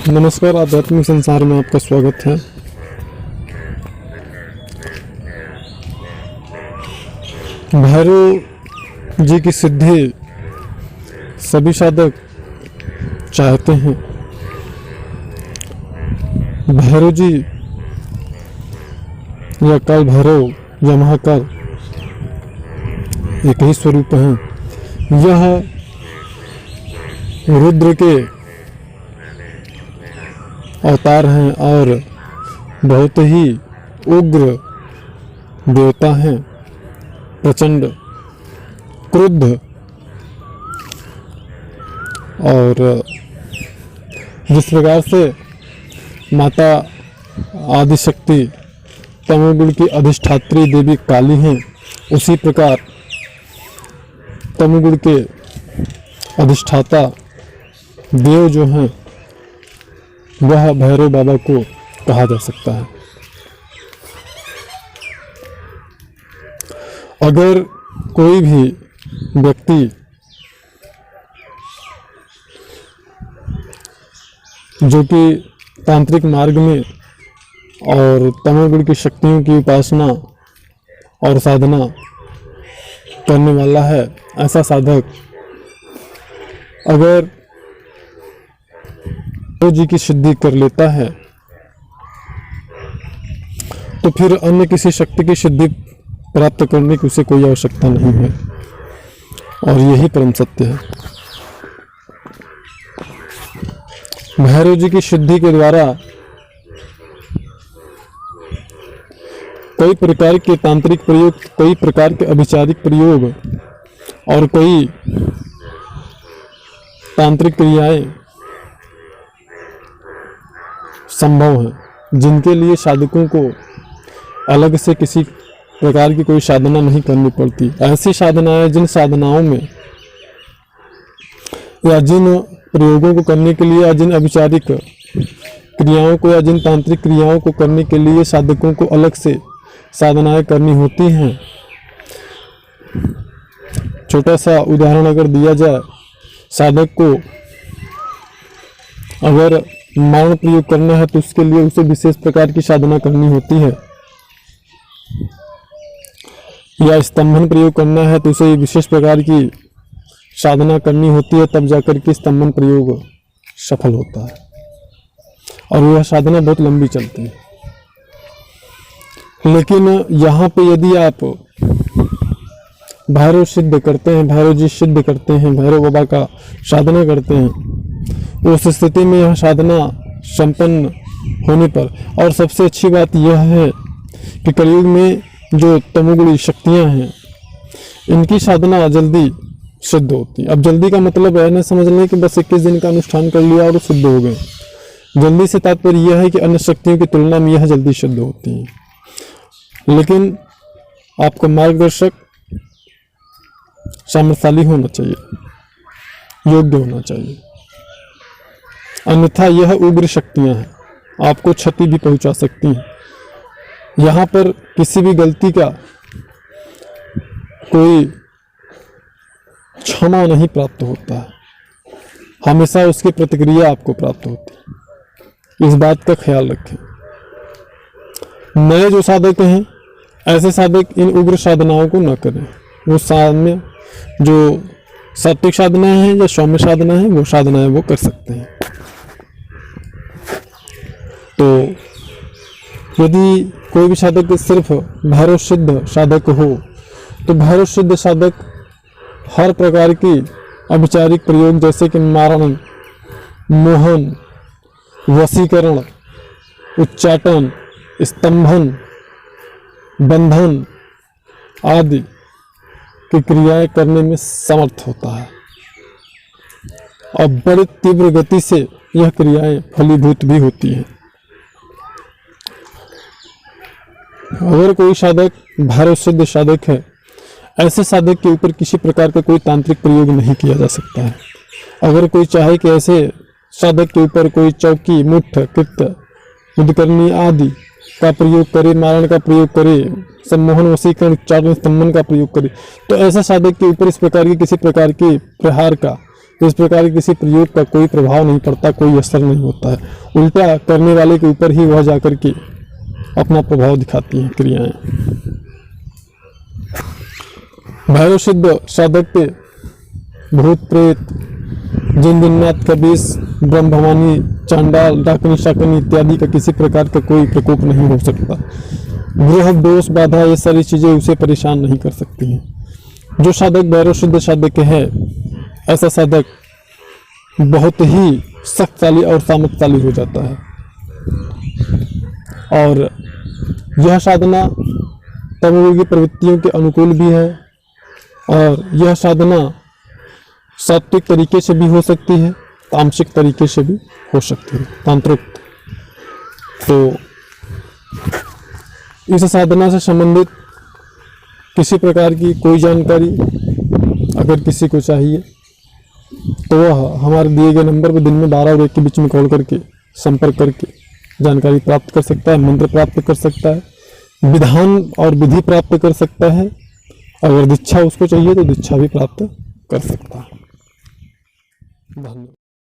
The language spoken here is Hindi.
नमस्कार, आध्यात्मिक संसार में आपका स्वागत है। भैरव जी की सिद्धि सभी साधक चाहते हैं। भैरव जी या काल भैरव या महाकाल एक ही स्वरूप हैं। यह रुद्र के अवतार हैं और बहुत ही उग्र देवता हैं, प्रचंड क्रुद्ध और जिस प्रकार से माता आदिशक्ति तमोगुण की अधिष्ठात्री देवी काली हैं, उसी प्रकार तमोगुण के अधिष्ठाता देव जो हैं वह भैरव बाबा को कहा जा सकता है। अगर कोई भी व्यक्ति जो कि तांत्रिक मार्ग में और तमोगुण की शक्तियों की उपासना और साधना करने वाला है, ऐसा साधक अगर भैरव जी की सिद्धि कर लेता है तो फिर अन्य किसी शक्ति की सिद्धि प्राप्त करने की उसे कोई आवश्यकता नहीं है, और यही परम सत्य है। भैरव जी की सिद्धि के द्वारा कई प्रकार के तांत्रिक प्रयोग, कई प्रकार के अभिचारिक प्रयोग और कई तांत्रिक क्रियाएं संभव हैं, जिनके लिए साधकों को अलग से किसी प्रकार की कोई साधना नहीं करनी पड़ती। ऐसी साधनाएं, जिन साधनाओं में या जिन प्रयोगों को करने के लिए या जिन अभिचारिक क्रियाओं को या जिन तांत्रिक क्रियाओं को करने के लिए साधकों को अलग से साधनाएं करनी होती हैं। छोटा सा उदाहरण अगर दिया जाए, साधक को अगर मारण प्रयोग करना है तो उसके लिए उसे विशेष प्रकार की साधना करनी होती है, या स्तंभन प्रयोग करना है तो उसे विशेष प्रकार की साधना करनी होती है, तब जाकर के स्तंभन प्रयोग सफल होता है, और वह साधना बहुत लंबी चलती है। लेकिन यहाँ पे यदि आप भैरव सिद्ध करते हैं, भैरव जी सिद्ध करते हैं, भैरव बाबा का साधना करते हैं, उस स्थिति में यह साधना संपन्न होने पर, और सबसे अच्छी बात यह है कि कलयुग में जो तमोगुणी शक्तियां हैं, इनकी साधना जल्दी सिद्ध होती है। अब जल्दी का मतलब है न समझ लें कि बस 21 दिन का अनुष्ठान कर लिया और सिद्ध हो गए। जल्दी से तात्पर्य यह है कि अन्य शक्तियों की तुलना में यह जल्दी सिद्ध होती है, लेकिन आपका मार्गदर्शक सामर्थ्यशाली होना चाहिए, योग्य होना चाहिए, अन्यथा यह उग्र शक्तियां हैं, आपको क्षति भी पहुंचा सकती हैं। यहाँ पर किसी भी गलती का कोई क्षमा नहीं प्राप्त होता है, हमेशा उसकी प्रतिक्रिया आपको प्राप्त होती है। इस बात का ख्याल रखें। नए जो साधक हैं, ऐसे साधक इन उग्र साधनाओं को न करें। वो सामने जो सात्विक साधनाएं हैं या सौम्य साधना है, वो साधनाएं वो कर सकते हैं। तो यदि कोई भी साधक सिर्फ भैरव सिद्ध साधक हो, तो भैरव सिद्ध साधक हर प्रकार की अभिचारिक प्रयोग जैसे कि मारण, मोहन, वशीकरण, उच्चाटन, स्तंभन, बंधन आदि की क्रियाएं करने में समर्थ होता है, और बड़ी तीव्र गति से यह क्रियाएं फलीभूत भी होती हैं। अगर कोई साधक भैरव सिद्ध साधक है, ऐसे साधक के ऊपर किसी प्रकार का कोई तांत्रिक प्रयोग नहीं किया जा सकता है। अगर कोई चाहे कि ऐसे साधक के ऊपर कोई चौकी, मुठ, कृत्य, मुदकर्णी आदि का प्रयोग करे, मारण का प्रयोग करे, सम्मोहन, वशीकरण, उच्चारण, स्तंभन का प्रयोग करे, तो ऐसा साधक के ऊपर इस प्रकार की किसी प्रकार के प्रहार का तो इस प्रकार के किसी प्रयोग का कोई प्रभाव नहीं पड़ता, कोई असर नहीं होता है। उल्टा करने वाले के ऊपर ही वह जाकर के अपना प्रभाव दिखाती हैं क्रियाएं। भैरव सिद्ध साधक पे भूत प्रेत, जिन जिन्नात कबीस, ब्रह्म भवानी, चांडाल, डाकनी शाकनी इत्यादि का किसी प्रकार का कोई प्रकोप नहीं हो सकता। ग्रह दोष बाधा ये सारी चीजें उसे परेशान नहीं कर सकती हैं। जो साधक भैरव सिद्ध साधक है, ऐसा साधक बहुत ही शक्तिशाली और सामर्थ्यशाली हो जाता है। और यह साधना तमोयोगी प्रवृत्तियों के अनुकूल भी है, और यह साधना सात्विक तरीके से भी हो सकती है, तामसिक तरीके से भी हो सकती है, तंत्रोक्त। तो इस साधना से संबंधित किसी प्रकार की कोई जानकारी अगर किसी को चाहिए तो वह हमारे दिए गए नंबर पर दिन में 12 और 1 के बीच में कॉल करके संपर्क करके जानकारी प्राप्त कर सकता है, मंत्र प्राप्त कर सकता है, विधान और विधि प्राप्त कर सकता है। अगर दीक्षा उसको चाहिए तो दीक्षा भी प्राप्त कर सकता है। धन्यवाद।